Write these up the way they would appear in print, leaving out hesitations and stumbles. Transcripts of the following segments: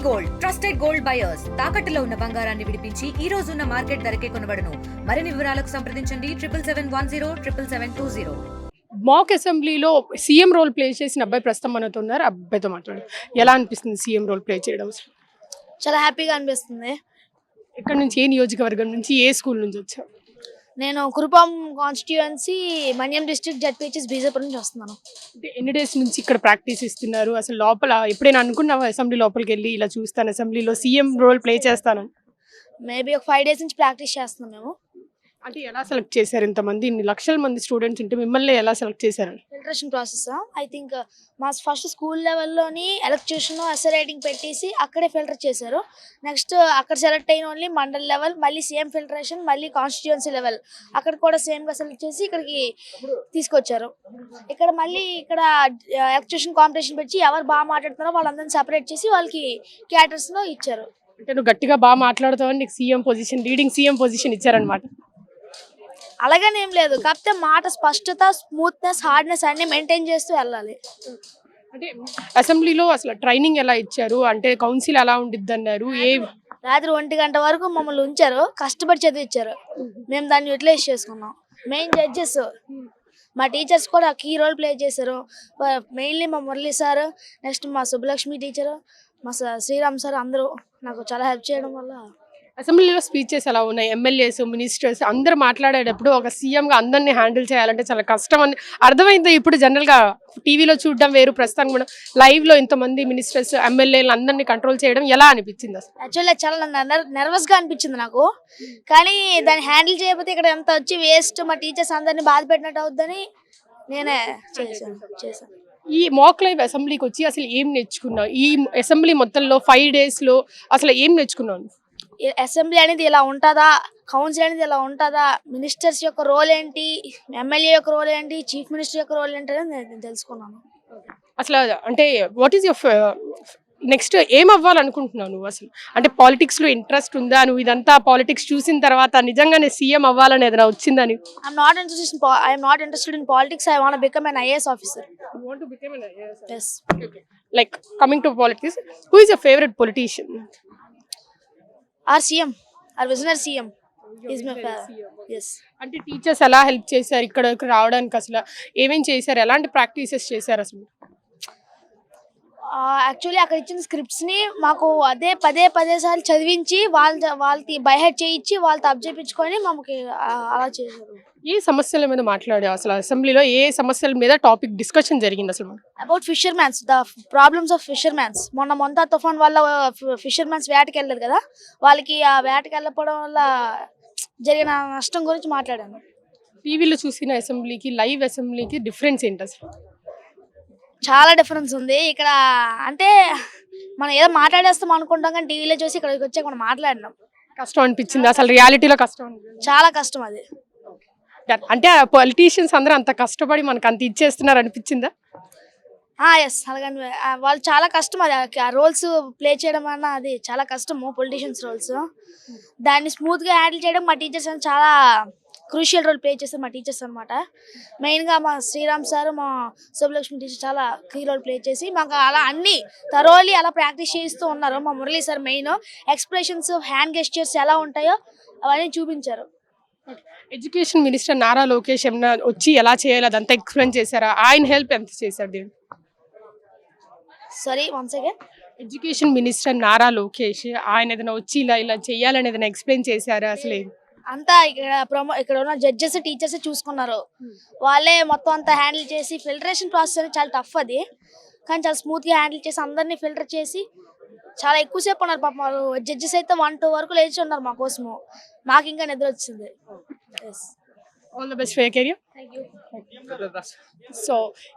Gold trusted gold buyers తాకట్టులో ఉన్న బంగారాన్ని విడిపించి ఈ రోజు ఉన్న మార్కెట్ ధరకే కొనబడును. మరిన్ని వివరాలకు సంప్రదించండి 7771077720. మాక్ అసెంబ్లీలో సీఎం రోల్ ప్లే చేసిన అబ్బాయి ప్రస్తుతం మనతో ఉన్నారు. అబ్బాయితో మాట్లాడు. ఎలా అనిపిస్తుంది సీఎం రోల్ ప్లే చేయడం? చాలా హ్యాపీగా అనిపిస్తుంది. ఎక్కడి నుంచి, ఏ నియోజకవర్గం నుంచి, ఏ స్కూల్ నుంచి వచ్చావు? నేను కురుపాం కాన్స్టిట్యుయెన్సీ మన్యం డిస్ట్రిక్ట్ జడ్పీహెచ్ఎస్ బీజేపీ నుంచి వస్తున్నాను. అంటే ఎన్ని డేస్ నుంచి ఇక్కడ ప్రాక్టీస్ ఇస్తున్నారు? అసలు లోపల ఎప్పుడైనా అనుకున్నావా అసెంబ్లీ లోపలికి వెళ్ళి ఇలా చూస్తాను, అసెంబ్లీలో సీఎం రోల్ ప్లే చేస్తాను? మేబీ ఒక 5 days నుంచి ప్రాక్టీస్ చేస్తున్నాం మేము. అంటే ఎలా సెలెక్ట్ చేశారు? ఇంతమంది, ఇన్ని లక్షల మంది స్టూడెంట్స్ ఉంటే మిమ్మల్ని ఎలా సెలెక్ట్ చేశారు? ఫిల్టరేషన్ ప్రాసెస్ ఐ థింక్ మా ఫస్ట్ స్కూల్ లెవెల్లోని ఎలక్ట్యూషన్ ఎస్ఏ రైటింగ్ పెట్టేసి అక్కడే ఫిల్టర్ చేశారు. నెక్స్ట్ అక్కడ సెలెక్ట్ అయిన ఓన్లీ మండల్ లెవెల్, మళ్ళీ సేమ్ ఫిల్టరేషన్, మళ్ళీ కాన్స్టిట్యుయెన్సీ లెవెల్ అక్కడ కూడా సేమ్గా సెలెక్ట్ చేసి ఇక్కడికి తీసుకొచ్చారు. ఇక్కడ మళ్ళీ ఇక్కడ ఎలక్ట్యూషన్ కాంపిటీషన్ పెట్టి ఎవరు బాగా మాట్లాడుతున్నారో వాళ్ళందరినీ సెపరేట్ చేసి వాళ్ళకి క్యాటర్స్లో ఇచ్చారు. అంటే నువ్వు గట్టిగా బాగా మాట్లాడుతావని నీకు CM position, leading CM position ఇచ్చారనమాట. అలాగనే ఏం లేదు, కాకపోతే మాట స్పష్టత, స్మూత్నెస్, హార్డ్నెస్ అన్ని మెయింటైన్ చేస్తూ వెళ్ళాలి. అంటే అసెంబ్లీలో అసలు ట్రైనింగ్ ఎలా ఇచ్చారు? అంటే కౌన్సిల్ ఎలా ఉండిద్ది అన్నారు? రాత్రి 1 గంట వరకు మమ్మల్ని ఉంచారు, కష్టపడి చదివించారు. మేము దాన్ని యూటిలైజ్ చేసుకున్నాం. మెయిన్ జడ్జెస్ మా టీచర్స్ కూడా కీ రోల్ ప్లే చేశారు. మెయిన్లీ మా మురళి సార్, నెక్స్ట్ మా సుబ్బలక్ష్మి టీచరు, మా శ్రీరామ్ సార్ అందరూ నాకు చాలా హెల్ప్ చేయడం వల్ల. అసెంబ్లీలో స్పీచెస్ ఎలా ఉన్నాయి? ఎమ్మెల్యేస్, మినిస్టర్స్ అందరూ మాట్లాడేటప్పుడు ఒక సీఎంగా అందరినీ హ్యాండిల్ చేయాలంటే చాలా కష్టం అని అర్థమైంది. ఇప్పుడు జనరల్గా టీవీలో చూడడం వేరు, ప్రస్తుతం కూడా లైవ్లో ఇంతమంది మినిస్టర్స్, ఎమ్మెల్యేలు అందరినీ కంట్రోల్ చేయడం ఎలా అనిపించింది అసలు? యాక్చువల్లీ చాలా నర్వస్గా అనిపించింది నాకు. కానీ దాన్ని హ్యాండిల్ చేయకపోతే ఇక్కడ ఎంత వచ్చి వేస్ట్, మా టీచర్స్ అందరినీ బాధ పెట్టినట్టు అవుద్దని నేనే చేశాను. ఈ మాక్ లైవ్ అసెంబ్లీకి వచ్చి అసలు ఏం నేర్చుకున్నావు? ఈ అసెంబ్లీ మొత్తంలో 5 daysలో అసలు ఏం నేర్చుకున్నావు? అసెంబ్లీ అనేది ఇలా ఉంటుందా, కౌన్సిల్ అనేది ఇలా ఉంటుందా, మినిస్టర్స్ యొక్క రోల్ ఏంటి, ఎమ్మెల్యే యొక్క రోల్ ఏంటి, చీఫ్ మినిస్టర్ యొక్క రోల్ ఏంటి అనేది నేను తెలుసుకున్నాను. అసలు అంటే వాట్ ఈస్ యువర్ నెక్స్ట్ ఏం అవ్వాలనుకుంటున్నావు నువ్వు అసలు? అంటే పాలిటిక్స్లో ఇంట్రెస్ట్ ఉందా? నువ్వు ఇదంతా పాలిటిక్స్ చూసిన తర్వాత నిజంగానే సీఎం అవ్వాలని ఏదైనా వచ్చిందని? I'm not interested in politics. I want become an IAS officer. You want to become an IAS? Yes. Okay. Like coming to politics, who is your favorite politician? Our CM, our visionary CM is my favorite. Yes. అంటే teachers ఎలా help చేశారు ఇక్కడికి రావడానికి? అసలు ఏమేం చేశారు? ఎలాంటి practices చేశారు అసలు? యాక్చువల్లీ అక్కడ ఇచ్చిన స్క్రిప్ట్స్ని మాకు అదే పదే సార్లు చదివించి వాళ్ళకి బైహెడ్ చేయించి వాళ్ళతో అప్ చేయించుకొని మాకు అలా చేశారు. ఏ సమస్యల మీద మాట్లాడారు అసలు? అసెంబ్లీలో ఏ సమస్యల మీద టాపిక్ డిస్కషన్ జరిగింది అసలు? About fisherman's, the problems of fisherman's. Montha తుఫాన్ వల్ల ఫిషర్మ్యాన్స్ వేటకి వెళ్ళలేదు కదా, వాళ్ళకి ఆ వేటకి వెళ్ళకపోవడం వల్ల జరిగిన నష్టం గురించి మాట్లాడాను. టీవీలో చూసిన అసెంబ్లీకి లైవ్ అసెంబ్లీకి డిఫరెన్స్ ఏంటి అసలు? చాలా డిఫరెన్స్ ఉంది. ఇక్కడ అంటే మనం ఏదో మాట్లాడేస్తాం అనుకుంటాం, కానీ టీవీలో చూసి ఇక్కడికి వచ్చాక మనం మాట్లాడినాం. కష్టం అనిపించింది అసలు? రియాలిటీలో కష్టం అనిపించింది? చాలా కష్టం అది. అంటే ఆ పొలిటీషియన్స్ అందరూ అంత కష్టపడి మనకు అంత ఇచ్చేస్తున్నారు అనిపించిందా? ఎస్, అలాగని వాళ్ళు చాలా కష్టం అది, ఆ రోల్స్ ప్లే చేయడం అన్న అది చాలా కష్టము. పొలిటీషియన్స్ రోల్స్ దాన్ని స్మూత్గా హ్యాండిల్ చేయడం మా టీచర్స్ అని చాలా క్రూషియల్ రోల్ ప్లే చేస్తారు మా టీచర్స్ అనమాట. మెయిన్గా మా శ్రీరామ్ సార్, మా సుబ్బలక్ష్మి టీచర్ చాలా కీ రోల్ ప్లే చేసి మాకు అలా అన్ని థరోలీ అలా ప్రాక్టీస్ చేస్తూ ఉన్నారు. మా Murali sir main expressions, hand gestures ఎలా ఉంటాయో అవన్నీ చూపించారు. ఎడ్యుకేషన్ మినిస్టర్ నారా లోకేష్ ఏమన్నా వచ్చి ఎలా చేయాలి అదంతా ఎక్స్ప్లెయిన్ చేశారా? ఆయన హెల్ప్ ఎంత చేశారు దీన్ని? Sorry, once again. Education minister Nara Lokesh ఆయన ఏదైనా వచ్చి ఇలా చేయాలని ఏదైనా ఎక్స్ప్లెయిన్ చేశారా అసలు? అంతా ఇక్కడ ఉన్న జడ్జెస్, టీచర్స్ చూసుకున్నారు. వాళ్ళే మొత్తం అంతా హ్యాండిల్ చేసి, ఫిల్టరేషన్ ప్రాసెస్ అనేది చాలా టఫ్ అది, కానీ చాలా స్మూత్గా హ్యాండిల్ చేసి అందరినీ ఫిల్టర్ చేసి చాలా ఎక్కువసేపు ఉన్నారు. పాపం వాళ్ళు జడ్జెస్ అయితే 1-2 వరకు లేచి ఉన్నారు మా కోసము. మాకు ఇంకా నిద్ర వచ్చింది. All the best for your career. So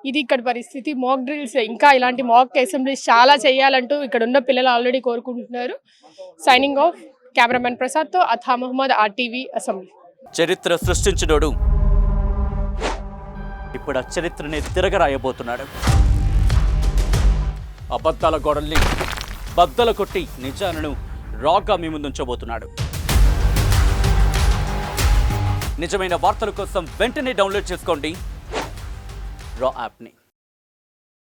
ఇది ఇక్కడ పరిస్థితి. మాక్ డ్రిల్స్ ఇంకా ఇలాంటి మాక్ అసెంబ్లీస్ చాలా చేయాలంటూ ఇక్కడ ఉన్న పిల్లలు ఆల్రెడీ కోరుకుంటున్నారు. సైనింగ్ ఆఫ్, కెమెరామెన్ ప్రసాద్తో అథా మహమ్మద్, RTV అసెంబ్లీ. చరిత్ర సృష్టించినోడు ఇప్పుడు ఆ చరిత్రని తిరగరాయబోతున్నాడు. అబద్ధాల గోడల్ని బద్దలు కొట్టి నిజాలను రాగా మీ ముందుంచబోతున్నాడు. నిజమైన వార్తల కోసం వెంటనే డౌన్లోడ్ చేసుకోండి రా యాప్ని.